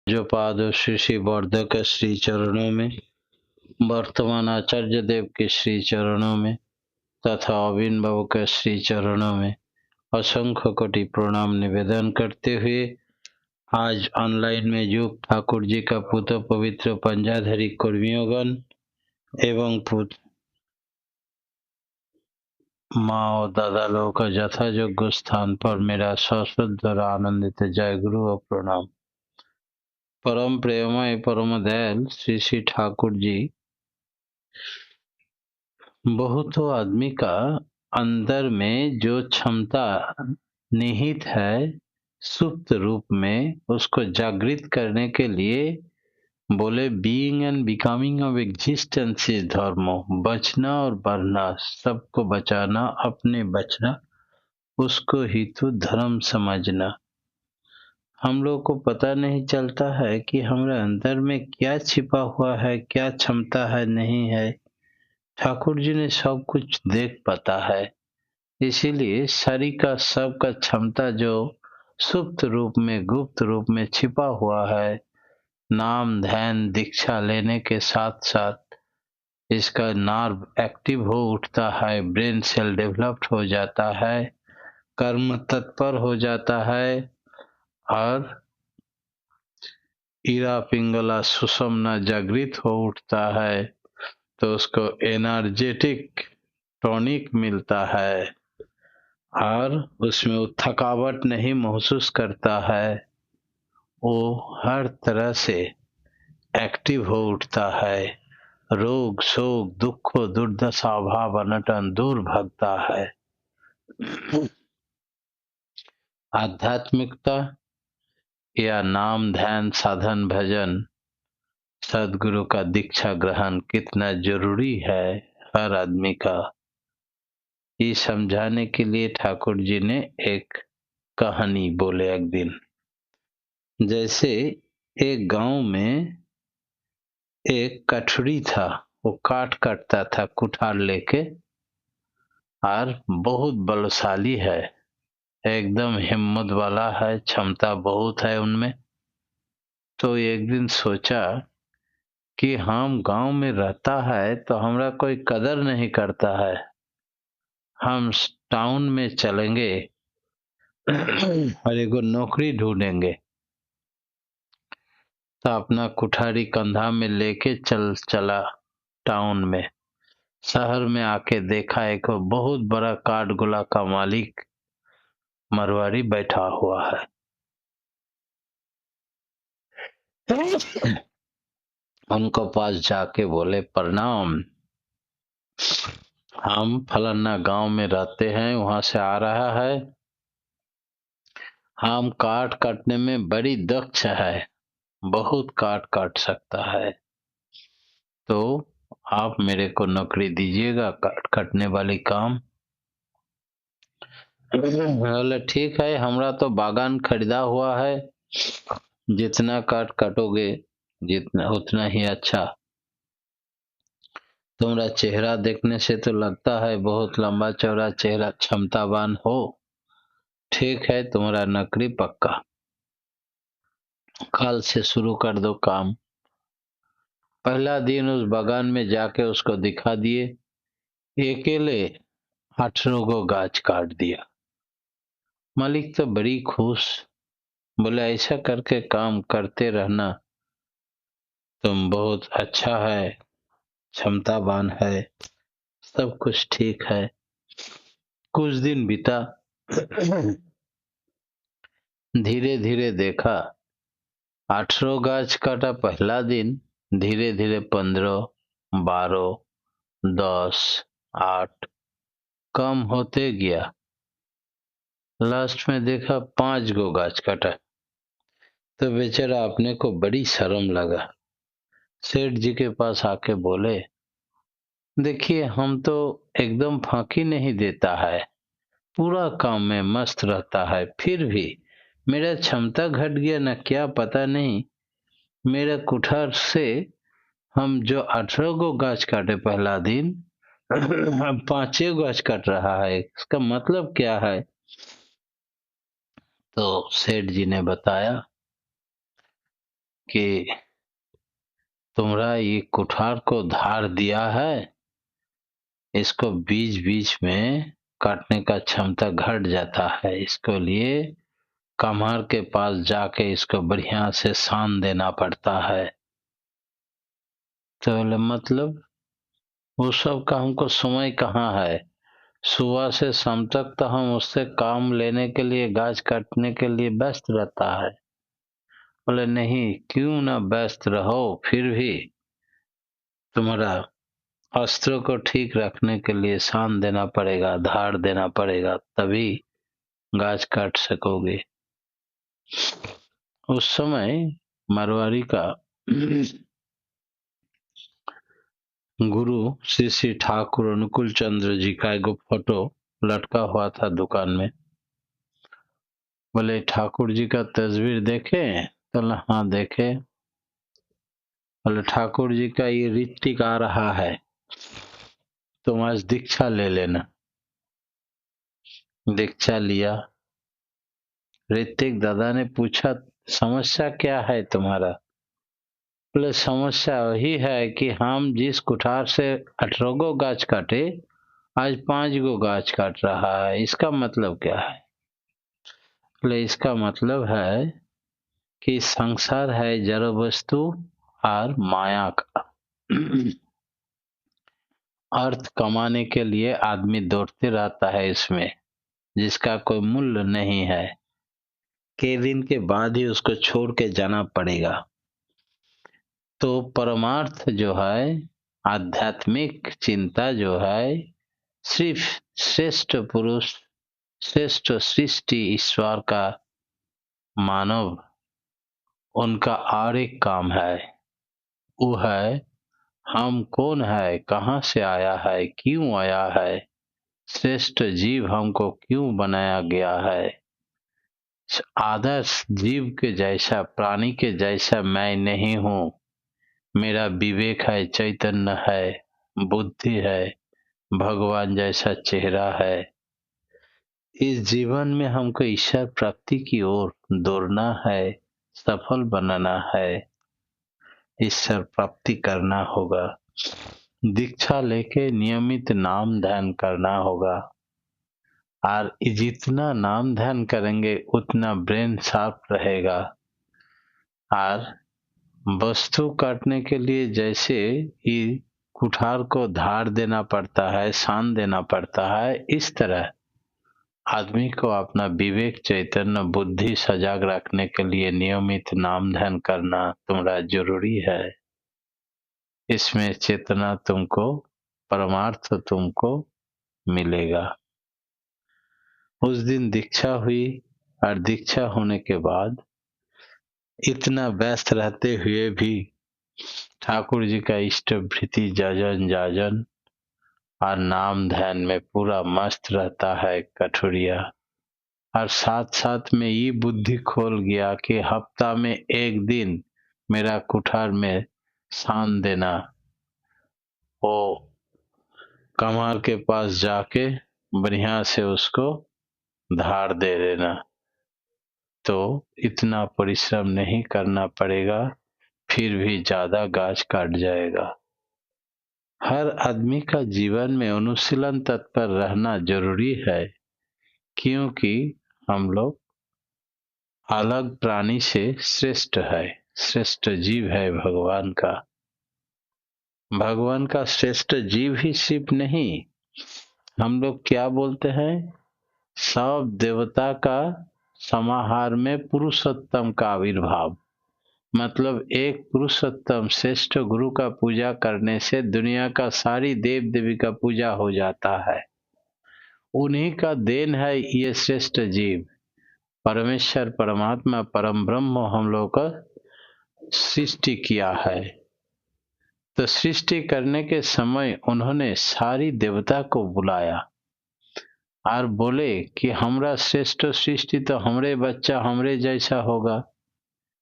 जो पाद श्री श्री वर्धक श्री चरणों में, वर्तमान आचार्य देव के श्री चरणों में तथा अविनव के श्री चरणों में असंख्य कोटि प्रणाम निवेदन करते हुए आज ऑनलाइन में जो ठाकुर जी का पुत्र पवित्र पंजाधरी कर्मियोगण एवं माँ और दादा लोगों का यथायोग्य स्थान पर मेरा सश्रद्ध और आनंदित जय गुरु और प्रणाम। परम प्रेममय परम दयाल श्री श्री ठाकुर जी बहुतों आदमी का अंदर में जो क्षमता निहित है सुप्त रूप में, उसको जागृत करने के लिए बोले being and becoming of existence is धर्मो। बचना और बढ़ना, सबको बचाना, अपने बचना, उसको ही तो धर्म समझना। हम लोग को पता नहीं चलता है कि हमारे अंदर में क्या छिपा हुआ है, क्या क्षमता है, नहीं है। ठाकुर जी ने सब कुछ देख पाता है, इसीलिए शरीर का सबका क्षमता जो सुप्त रूप में, गुप्त रूप में छिपा हुआ है, नाम ध्यान दीक्षा लेने के साथ साथ इसका नर्व एक्टिव हो उठता है, ब्रेन सेल डेवलप्ड हो जाता है, कर्म तत्पर हो जाता है और ईरा पिंगला सुषुम्ना जागृत हो उठता है, तो उसको एनर्जेटिक टॉनिक मिलता है और उसमें वो थकावट नहीं महसूस करता है। वो हर तरह से एक्टिव हो उठता है, रोग शोक दुख दुर्दशा अभाव अनटन दूर भागता है। आध्यात्मिकता या नाम ध्यान साधन भजन सदगुरु का दीक्षा ग्रहण कितना जरूरी है हर आदमी का, ये समझाने के लिए ठाकुर जी ने एक कहानी बोले। एक दिन जैसे एक गांव में एक कठरी था, वो काट काटता था कुठार लेके और बहुत बलशाली है, एकदम हिम्मत वाला है, क्षमता बहुत है उनमें। तो एक दिन सोचा कि हम गांव में रहता है तो हमरा कोई कदर नहीं करता है, हम टाउन में चलेंगे और एगो नौकरी ढूंढेंगे। तो अपना कुठारी कंधा में लेके चला टाउन में। शहर में आके देखा एक बहुत बड़ा काठ गोला का मालिक मरवाड़ी बैठा हुआ है। उनको पास जाके बोले प्रणाम, हम फलाना गांव में रहते हैं, वहां से आ रहा है, हम काट काटने में बड़ी दक्ष है, बहुत काट काट सकता है, तो आप मेरे को नौकरी दीजिएगा काट काटने वाली काम। बोले ठीक है, हमरा तो बागान खरीदा हुआ है, जितना काट काटोगे जितना उतना ही अच्छा। तुम्हारा चेहरा देखने से तो लगता है बहुत लंबा चौड़ा चेहरा, क्षमतावान हो, ठीक है तुम्हारा नौकरी पक्का, कल से शुरू कर दो काम। पहला दिन उस बागान में जाके उसको दिखा दिए, अकेले 18 गो गाछ काट दिया। मालिक तो बड़ी खुश, बोले ऐसा करके काम करते रहना, तुम बहुत अच्छा है, क्षमतावान है, सब कुछ ठीक है। कुछ दिन बीता, धीरे धीरे देखा 18 गाछ काटा पहला दिन, धीरे धीरे 15, 12, 10, 8 कम होते गया। लास्ट में देखा 5 गो गाछ काटा। तो बेचारा अपने को बड़ी शर्म लगा, सेठ जी के पास आके बोले देखिए हम तो एकदम फांकी नहीं देता है, पूरा काम में मस्त रहता है, फिर भी मेरा क्षमता घट गया ना क्या पता नहीं। मेरा कुठार से हम जो 18 गो गाछ काटे पहला दिन, अब 5 गाछ काट रहा है, इसका मतलब क्या है। तो सेठ जी ने बताया कि तुम्हारा ये कुठार को धार दिया है, इसको बीच बीच में काटने का क्षमता घट जाता है, इसको लिए कम्हार के पास जाके इसको बढ़िया से सान देना पड़ता है। तो बोले मतलब वो सब का हमको समय कहाँ है, सुबह से शाम तक तो हम उससे काम लेने के लिए, गाछ काटने के लिए व्यस्त रहता है। बोले नहीं, क्यों ना व्यस्त रहो, फिर भी तुम्हारा अस्त्रों को ठीक रखने के लिए सान देना पड़ेगा, धार देना पड़ेगा, तभी गाछ काट सकोगे। उस समय मारवाड़ी का गुरु श्री श्री ठाकुर अनुकूल चंद्र जी का एक फोटो लटका हुआ था दुकान में। बोले ठाकुर जी का तस्वीर देखे? तो हाँ देखे। बोले ठाकुर जी का ये ऋतिक आ रहा है, तुम आज दीक्षा ले लेना। दीक्षा लिया। ऋतिक दादा ने पूछा समस्या क्या है तुम्हारा? बोले समस्या वही है कि हम जिस कुठार से 18 गो गाछ काटे, आज 5 गो गाछ काट रहा है, इसका मतलब क्या है? बोले इसका मतलब है कि संसार है जड़ वस्तु और माया का। अर्थ कमाने के लिए आदमी दौड़ते रहता है इसमें, जिसका कोई मूल्य नहीं है, के दिन के बाद ही उसको छोड़ के जाना पड़ेगा। तो परमार्थ जो है, आध्यात्मिक चिंता जो है, सिर्फ श्रेष्ठ पुरुष, श्रेष्ठ सृष्टि ईश्वर का, मानव, उनका और एक काम है, वो है हम कौन है, कहाँ से आया है, क्यों आया है, श्रेष्ठ जीव हमको क्यों बनाया गया है। आदर्श जीव के जैसा, प्राणी के जैसा मैं नहीं हूँ। मेरा विवेक है, चैतन्य है, बुद्धि है, भगवान जैसा चेहरा है। इस जीवन में हमको ईश्वर प्राप्ति की ओर दौड़ना है, सफल बनाना है, ईश्वर प्राप्ति करना होगा। दीक्षा लेके नियमित नाम ध्यान करना होगा, और जितना नाम ध्यान करेंगे उतना ब्रेन शार्प रहेगा। और वस्तु काटने के लिए जैसे ही कुठार को धार देना पड़ता है, सान देना पड़ता है, इस तरह आदमी को अपना विवेक, चैतन्य, बुद्धि सजाग रखने के लिए नियमित नाम ध्यान करना तुम्हारा जरूरी है। इसमें चेतना तुमको, परमार्थ तुमको मिलेगा। उस दिन दीक्षा हुई, और दीक्षा होने के बाद इतना व्यस्त रहते हुए भी ठाकुर जी का इष्ट भृति जाजन जाजन और नाम ध्यान में पूरा मस्त रहता है कठुरिया। और साथ साथ में ये बुद्धि खोल गया कि हफ्ता में एक दिन मेरा कुठार में सान देना, वो कमार के पास जाके बढ़िया से उसको धार दे देना, तो इतना परिश्रम नहीं करना पड़ेगा, फिर भी ज्यादा गाछ काट जाएगा। हर आदमी का जीवन में अनुशीलन तत्पर रहना जरूरी है, क्योंकि हम लोग अलग प्राणी से श्रेष्ठ है, श्रेष्ठ जीव है भगवान का। भगवान का श्रेष्ठ जीव ही सिर्फ नहीं, हम लोग क्या बोलते हैं, सब देवता का समाहार में पुरुषोत्तम का आविर्भाव। मतलब एक पुरुषोत्तम श्रेष्ठ गुरु का पूजा करने से दुनिया का सारी देव देवी का पूजा हो जाता है। उन्हीं का देन है ये श्रेष्ठ जीव। परमेश्वर, परमात्मा, परम ब्रह्म हम लोग का सृष्टि किया है। तो सृष्टि करने के समय उन्होंने सारी देवता को बुलाया और बोले कि हमरा श्रेष्ठ सृष्टि तो हमरे बच्चा हमरे जैसा होगा।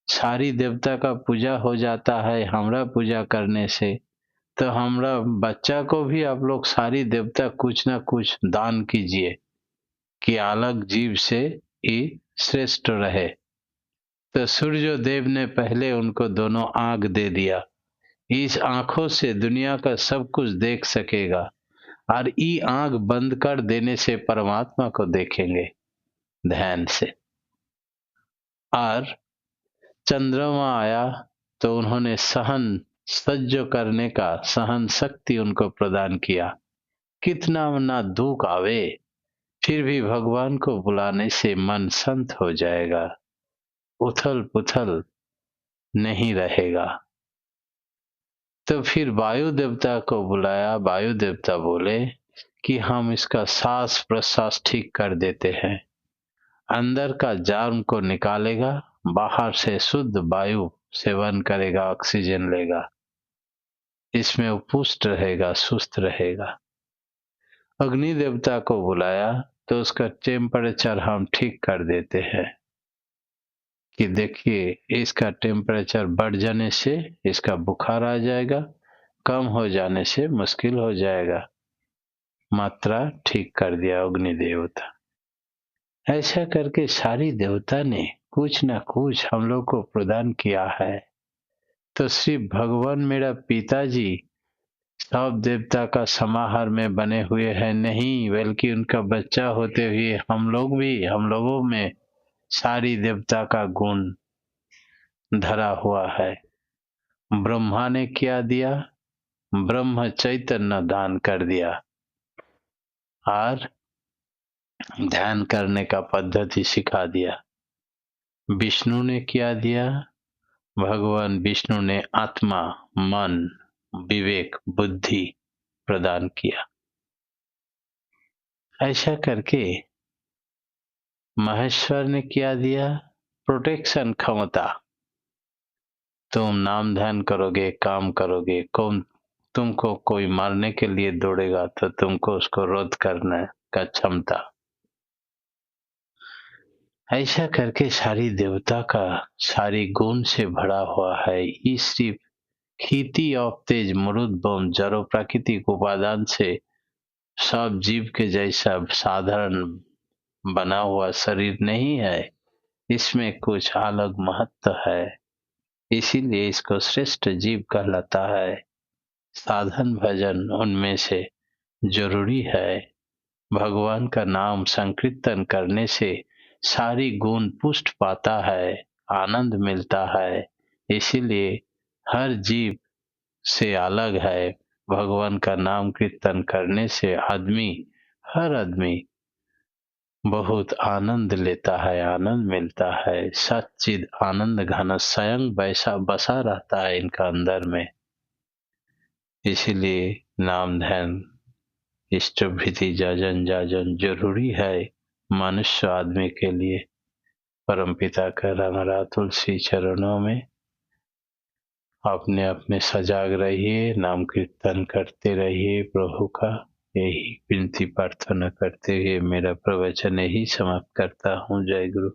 सारी देवता का पूजा हो जाता है हमरा पूजा करने से, तो हमरा बच्चा को भी आप लोग सारी देवता कुछ ना कुछ दान कीजिए कि अलग जीव से ये श्रेष्ठ रहे। तो सूर्योदेव ने पहले उनको दोनों आंख दे दिया। इस आंखों से दुनिया का सब कुछ देख सकेगा, और ये आंख बंद कर देने से परमात्मा को देखेंगे ध्यान से। और चंद्रमा आया तो उन्होंने सहन सह्य करने का सहन शक्ति उनको प्रदान किया। कितना ना दुख आवे, फिर भी भगवान को बुलाने से मन शांत हो जाएगा, उथल पुथल नहीं रहेगा। तो फिर वायु देवता को बुलाया। वायु देवता बोले कि हम इसका सांस प्रश्वास ठीक कर देते हैं, अंदर का जार्म को निकालेगा, बाहर से शुद्ध वायु सेवन करेगा, ऑक्सीजन लेगा, इसमें वो पुष्ट रहेगा, सुस्त रहेगा। अग्नि देवता को बुलाया तो उसका टेम्परेचर हम ठीक कर देते हैं कि देखिए इसका टेम्परेचर बढ़ जाने से इसका बुखार आ जाएगा, कम हो जाने से मुश्किल हो जाएगा। मात्रा ठीक कर दिया अग्नि देवता। ऐसा करके सारी देवता ने कुछ न कुछ हम लोग को प्रदान किया है। तो श्री भगवान मेरा पिताजी सब देवता का समाहार में बने हुए हैं नहीं, बल्कि उनका बच्चा होते हुए हम लोग भी, हम लोगों में सारी देवता का गुण धरा हुआ है। ब्रह्मा ने क्या दिया? ब्रह्म चैतन्य दान कर दिया, और ध्यान करने का पद्धति सिखा दिया। विष्णु ने क्या दिया? भगवान विष्णु ने आत्मा, मन, विवेक, बुद्धि प्रदान किया। ऐसा करके महेश्वर ने क्या दिया? प्रोटेक्शन क्षमता। तुम नाम ध्यान करोगे, काम करोगे, कौन तुमको कोई मारने के लिए दौड़ेगा तो तुमको उसको रोध करने का क्षमता। ऐसा करके सारी देवता का सारी गुण से भरा हुआ है। ये सिर्फ खेती ऑफ तेज मरुद बम जड़ों प्राकृतिक उपादान से सब जीव के जैसा साधारण बना हुआ शरीर नहीं है, इसमें कुछ अलग महत्व है, इसीलिए इसको श्रेष्ठ जीव कहलाता है। साधन भजन उनमें से जरूरी है। भगवान का नाम संकीर्तन करने से सारी गुण पुष्ट पाता है, आनंद मिलता है, इसीलिए हर जीव से अलग है। भगवान का नाम कीर्तन करने से आदमी, हर आदमी बहुत आनंद लेता है, आनंद मिलता है। सच्चिद आनंद घन स्वयं वैसा बसा रहता है इनका अंदर में। इसीलिए नाम ध्यान इष्टभृति जाजन जाजन जरूरी है मनुष्य आदमी के लिए। परमपिता का रामरा तुलसी चरणों में अपने अपने सजाग रहिए, नाम कीर्तन करते रहिए प्रभु का। यही विनती प्रार्थना करते हुए मेरा प्रवचन यही समाप्त करता हूँ। जय गुरु।